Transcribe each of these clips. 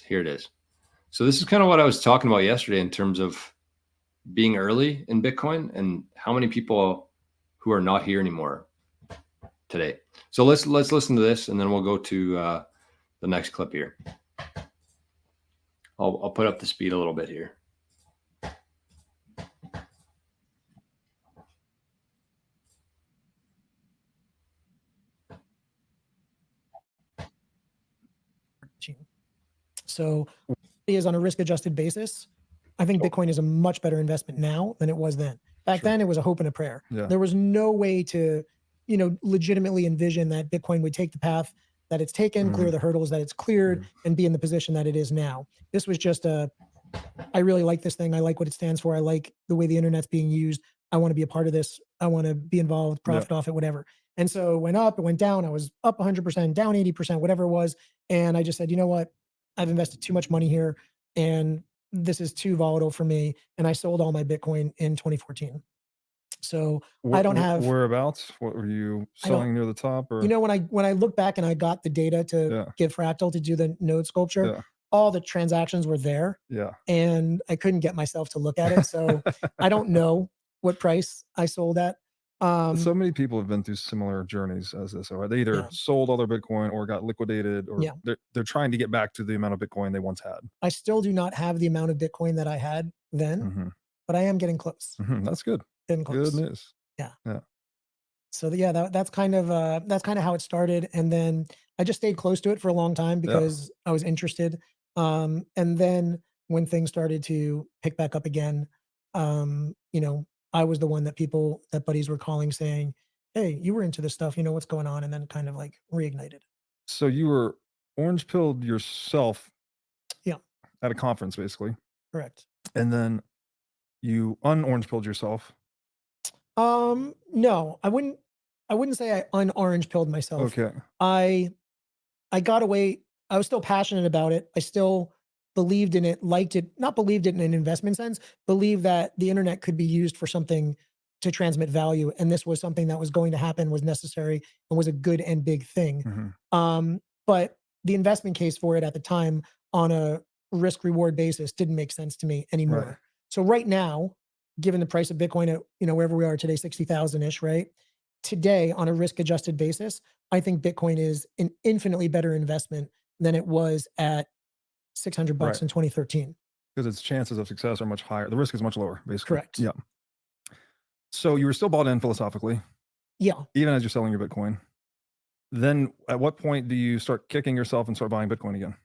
Here it is. So this is kind of what I was talking about yesterday in terms of being early in Bitcoin and how many people who are not here anymore today. So let's listen to this, and then we'll go to the next clip here. I'll put up the speed a little bit here. So it is on a risk-adjusted basis. I think Bitcoin is a much better investment now than it was then. Back then, it was a hope and a prayer. Yeah. There was no way to, legitimately envision that Bitcoin would take the path that it's taken, clear the hurdles that it's cleared, and be in the position that it is now. This was just I really like this thing. I like what it stands for. I like the way the internet's being used. I want to be a part of this. I want to be involved, profit off it, whatever. And so it went up, it went down. I was up 100%, down 80%, whatever it was. And I just said, you know what? I've invested too much money here, and this is too volatile for me. And I sold all my Bitcoin in 2014. So I don't have whereabouts. What were you selling near the top? Or when I look back and I got the data to get Fractal to do the node sculpture, all the transactions were there. Yeah. And I couldn't get myself to look at it. So I don't know what price I sold at. So many people have been through similar journeys as this. Or they either sold all their Bitcoin or got liquidated, or they're trying to get back to the amount of Bitcoin they once had. I still do not have the amount of Bitcoin that I had then, but I am getting close. That's good. Getting close. Good news. Yeah. Yeah. So that's kind of how it started. And then I just stayed close to it for a long time because I was interested. And then when things started to pick back up again, I was the one that buddies were calling saying, hey, you were into this stuff, what's going on? And then kind of like reignited. So you were orange pilled yourself. Yeah. At a conference, basically. Correct. And then you un-orange pilled yourself. No, I wouldn't say I un-orange pilled myself. Okay. I got away. I was still passionate about it. I still believed in it, liked it, not believed it in an investment sense, believed that the internet could be used for something to transmit value. And this was something that was going to happen, was necessary, and was a good and big thing. But the investment case for it at the time on a risk reward basis didn't make sense to me anymore. Right. So right now, given the price of Bitcoin at, wherever we are today, 60,000-ish, right? Today, on a risk adjusted basis, I think Bitcoin is an infinitely better investment than it was at $600 in 2013. Because its chances of success are much higher. The risk is much lower, basically. Correct. Yeah. So you were still bought in philosophically. Yeah. Even as you're selling your Bitcoin. Then at what point do you start kicking yourself and start buying Bitcoin again?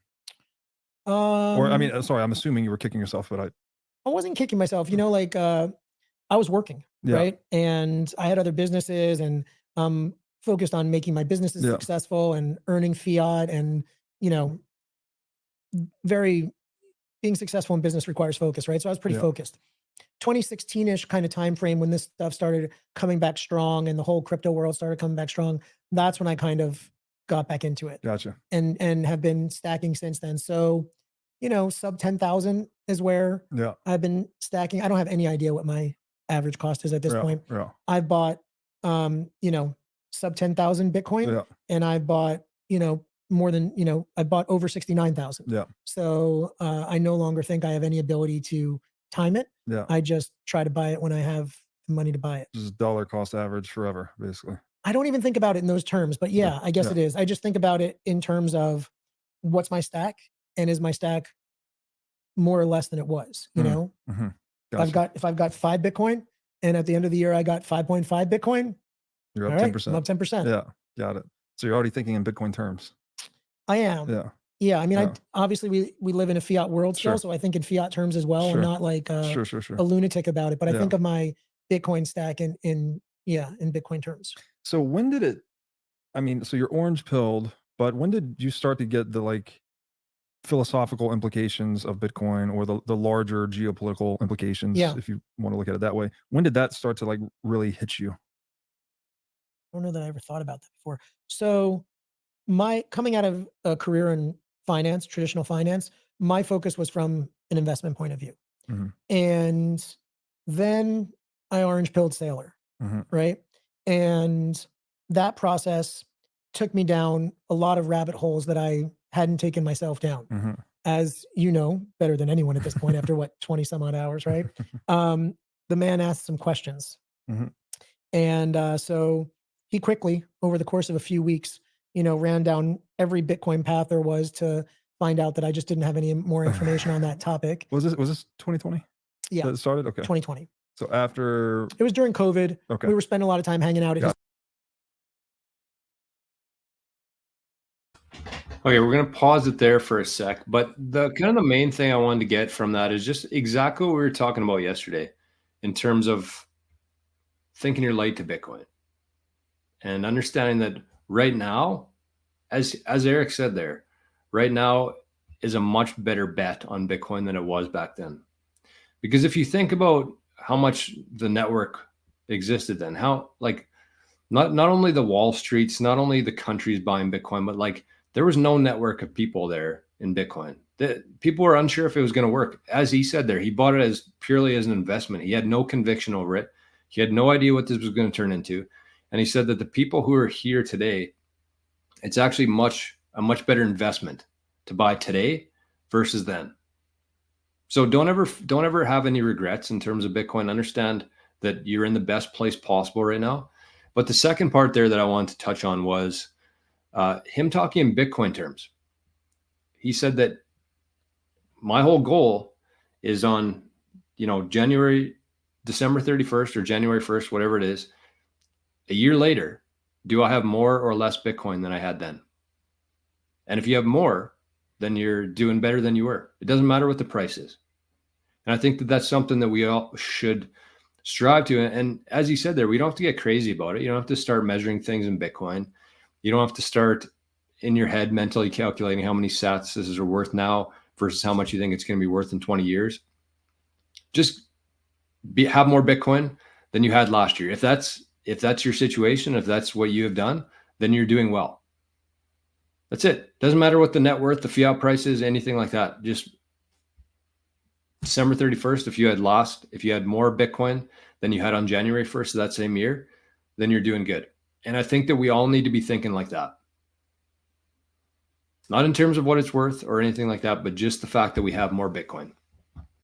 Sorry, I'm assuming you were kicking yourself, but I wasn't kicking myself. I was working, right? And I had other businesses, and focused on making my businesses successful and earning fiat, and being successful in business requires focus, right? So I was pretty focused. 2016-ish kind of time frame, when this stuff started coming back strong and the whole crypto world started coming back strong, that's when I kind of got back into it. Gotcha. And have been stacking since then. So, sub 10,000 is where I've been stacking. I don't have any idea what my average cost is at this point. Yeah. I've bought, sub 10,000 Bitcoin, and I bought, more than, I bought over 69,000. Yeah. So I no longer think I have any ability to time it. Yeah. I just try to buy it when I have the money to buy it. Just dollar cost average forever, basically. I don't even think about it in those terms, but I guess it is. I just think about it in terms of what's my stack, and is my stack more or less than it was, Gotcha. If I've got 5 Bitcoin, and at the end of the year I got 5.5 Bitcoin, you're up 10%. I'm up 10%. Yeah. Got it. So you're already thinking in Bitcoin terms. I am. Yeah. Yeah. I mean, obviously we live in a fiat world still, so I think in fiat terms as well. I'm not like a lunatic about it, but I think of my Bitcoin stack in Bitcoin terms. So when did it, so you're orange pilled, but when did you start to get the philosophical implications of Bitcoin, or the larger geopolitical implications, if you want to look at it that way? When did that start to really hit you? I don't know that I ever thought about that before. So my coming out of a career in finance, traditional finance, my focus was from an investment point of view. And then I orange pilled Saylor, right? And that process took me down a lot of rabbit holes that I hadn't taken myself down. as you know better than anyone at this point, after what, 20 some odd hours, right? The man asked some questions. Mhm. And so he quickly, over the course of a few weeks, ran down every Bitcoin path there was to find out that I just didn't have any more information on that topic. Was this 2020 Yeah, that it started? Okay. 2020. So after, It was during COVID. okay. We were spending a lot of time hanging out at his. Okay, we're gonna pause it there for a sec, but the kind of the main thing I wanted to get from that is just exactly what we were talking about yesterday, in terms of thinking you're late to Bitcoin, and understanding that right now, as Eric said there, right now is a much better bet on Bitcoin than it was back then. Because if you think about how much the network existed then, how like not only the Wall Streets, not only the countries buying Bitcoin, but like there was no network of people there in Bitcoin. People were unsure if it was going to work. As he said there, he bought it as purely as an investment. He had no conviction over it. He had no idea what this was going to turn into. And he said that the people who are here today, it's actually a much better investment to buy today versus then. So don't ever have any regrets in terms of Bitcoin. Understand that you're in the best place possible right now. But the second part there that I wanted to touch on was him talking in Bitcoin terms. He said that my whole goal is on, December 31st or January 1st, whatever it is, a year later, do I have more or less Bitcoin than I had then? And if you have more, then you're doing better than you were. It doesn't matter what the price is. And I think that that's something that we all should strive to. And as you said there, we don't have to get crazy about it. You don't have to start measuring things in Bitcoin. You don't have to start in your head mentally calculating how many sats this is worth now versus how much you think it's going to be worth in 20 years. Just have more Bitcoin than you had last year. If that's your situation, if that's what you have done, then you're doing well. That's it. Doesn't matter what the net worth, the fiat price is, anything like that. Just December 31st, if you had more Bitcoin than you had on January 1st of that same year, then you're doing good. And I think that we all need to be thinking like that. Not in terms of what it's worth or anything like that, but just the fact that we have more Bitcoin.